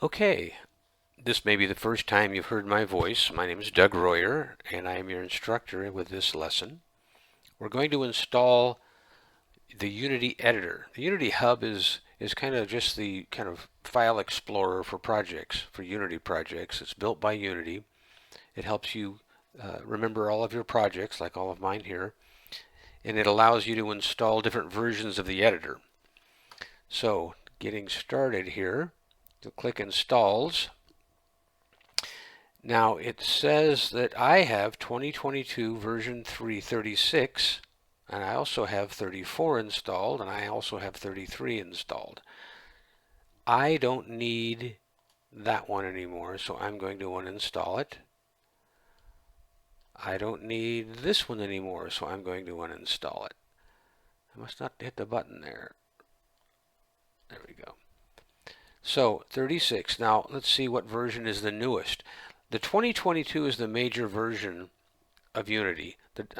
Okay, this may be the first time you've heard my voice. My name is Doug Royer, and I am your instructor with this lesson. We're going to install the Unity editor. The Unity Hub is kind of just the kind of file explorer for projects, for Unity projects. It's built by Unity. It helps you remember all of your projects, like all of mine here, and it allows you to install different versions of the editor. So, getting started here, you'll click Installs. Now it says that I have 2022 version 3.36, and I also have 34 installed, and I also have 33 installed. I don't need that one anymore, so I'm going to uninstall it. I don't need this one anymore, so I'm going to uninstall it. I must not hit the button there. There we go. So 36. Now let's see what version is the newest. The 2022 is the major version of Unity.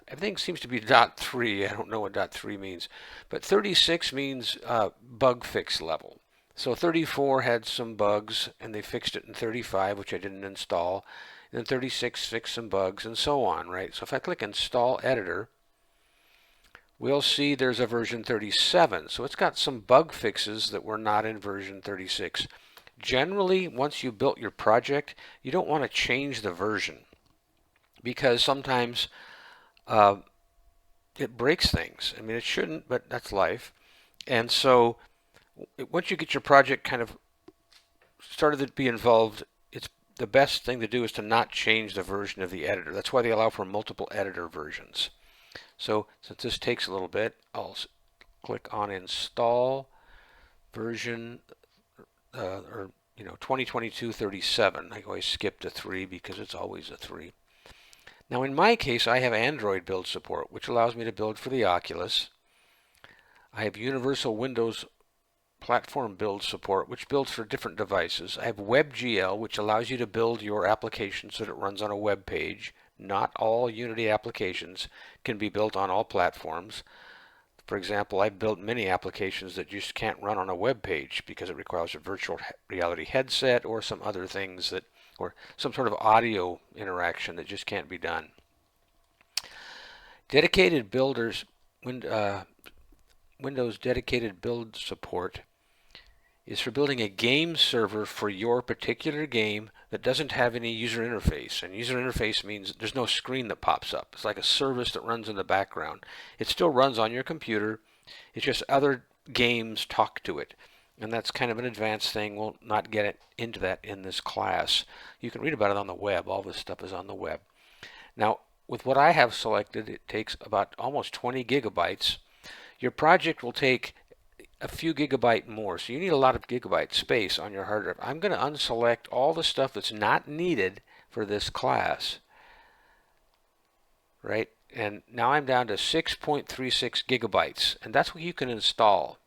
Everything seems to be .3. I don't know what .3 means. But 36 means bug fix level. So 34 had some bugs, and they fixed it in 35, which I didn't install. And then 36 fixed some bugs, and so on, right? So if I click Install Editor, we'll see there's a version 37. So it's got some bug fixes that were not in version 36. Generally, once you built your project, you don't want to change the version, because sometimes it breaks things. I mean, it shouldn't, but that's life. And so once you get your project kind of started to be involved, it's the best thing to do is to not change the version of the editor. That's why they allow for multiple editor versions. So since this takes a little bit, I'll click on Install version, or 2022-37. I always skip to 3 because it's always a 3. Now in my case, I have Android build support, which allows me to build for the Oculus. I have Universal Windows Platform build support, which builds for different devices. I have WebGL, which allows you to build your application so that it runs on a web page. Not all Unity applications can be built on all platforms. For example, I've built many applications that just can't run on a web page because it requires a virtual reality headset or some other things that, or some sort of audio interaction that just can't be done. Dedicated builders, Windows dedicated build support is for building a game server for your particular game that doesn't have any user interface. And user interface means there's no screen that pops up. It's like a service that runs in the background. It still runs on your computer. It's just other games talk to it. And that's kind of an advanced thing. We'll not get into that in this class. You can read about it on the web. All this stuff is on the web. Now, with what I have selected, it takes about almost 20 gigabytes. Your project will take a few gigabyte more, so you need a lot of gigabyte space on your hard drive. I'm going to unselect all the stuff that's not needed for this class, right? And now I'm down to 6.36 gigabytes, and that's what you can install.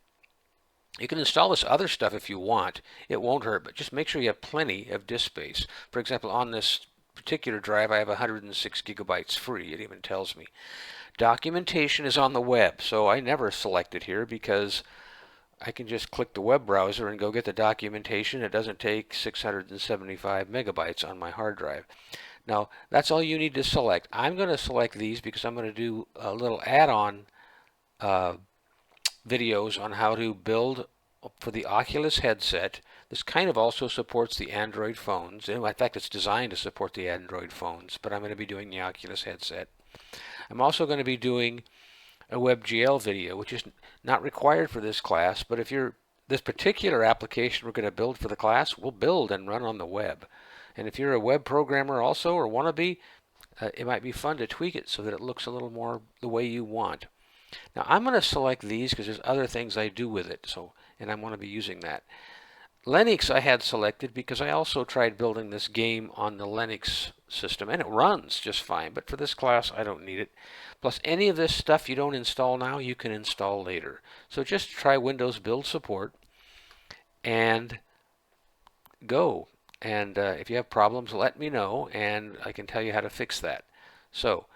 You can install this other stuff if you want. It won't hurt, but just make sure you have plenty of disk space. For example, on this particular drive, I have 106 gigabytes free. It even tells me. Documentation is on the web, so I never select it here because I can just click the web browser and go get the documentation. It doesn't take 675 megabytes on my hard drive. Now, that's all you need to select. I'm going to select these because I'm going to do a little add-on videos on how to build for the Oculus headset. This kind of also supports the Android phones. In fact, it's designed to support the Android phones, but I'm going to be doing the Oculus headset. I'm also going to be doing a WebGL video, which is not required for this class, but if you're this particular application we're going to build for the class, will build and run on the web. And if you're a web programmer also, or want to be, it might be fun to tweak it so that it looks a little more the way you want. Now I'm going to select these because there's other things I do with it, and I want to be using that. Linux I had selected because I also tried building this game on the Linux system, and it runs just fine, but for this class I don't need it. Plus, any of this stuff you don't install now, you can install later. So just try Windows Build Support and go. And if you have problems, let me know, and I can tell you how to fix that. So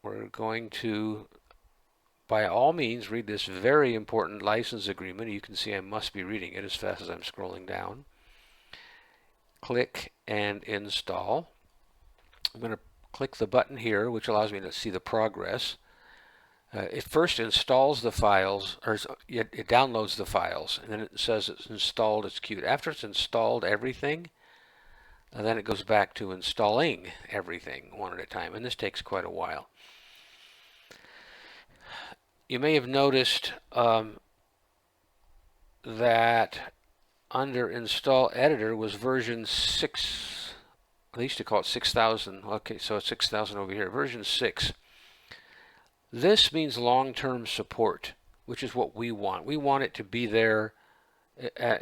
we're going to, by all means, read this very important license agreement. You can see I must be reading it as fast as I'm scrolling down. click and install. I'm going to click the button here, which allows me to see the progress. It first installs the files, or it downloads the files, and then it says it's installed, it's queued. After it's installed everything, then it goes back to installing everything one at a time, and this takes quite a while. You may have noticed that under Install Editor was version 6. They used to call it 6000. Okay, so it's 6000 over here. Version 6. This means long-term support, which is what we want. We want it to be there.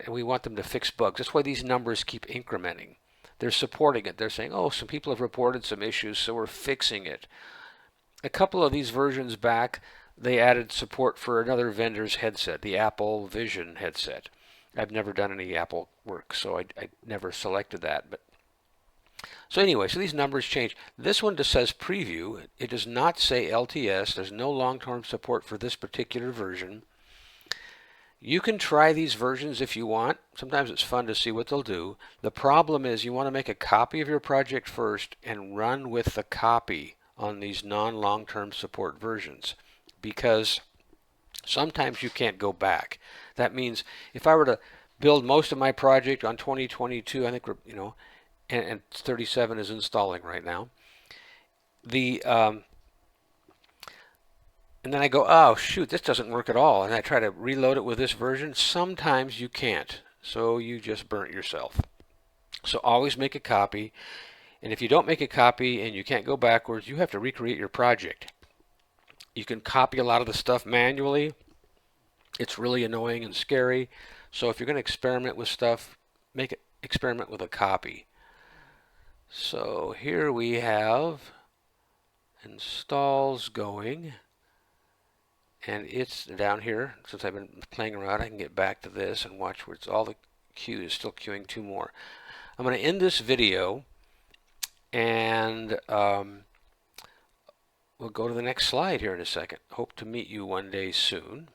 We want them to fix bugs. That's why these numbers keep incrementing. They're supporting it. They're saying, oh, some people have reported some issues, so we're fixing it. A couple of these versions back, they added support for another vendor's headset, the Apple Vision headset. I've never done any Apple work, so I never selected that. But so anyway, so these numbers change. This one just says preview. It does not say LTS. There's no long-term support for this particular version. You can try these versions if you want. Sometimes it's fun to see what they'll do. The problem is you want to make a copy of your project first and run with the copy on these non-long-term support versions, because sometimes you can't go back. That means if I were to build most of my project on 2022, I think we're, and 37 is installing right now. And then I go, oh shoot, this doesn't work at all, and I try to reload it with this version. Sometimes you can't, so you just burnt yourself. So always make a copy, and if you don't make a copy and you can't go backwards, you have to recreate your project. You can copy a lot of the stuff manually. It's really annoying and scary, so if you're going to experiment with stuff, experiment with a copy. So here we have installs going. And it's down here. Since I've been playing around, I can get back to this and watch where it's all the queue is still queuing 2 more. I'm going to end this video, and we'll go to the next slide here in a second. Hope to meet you one day soon.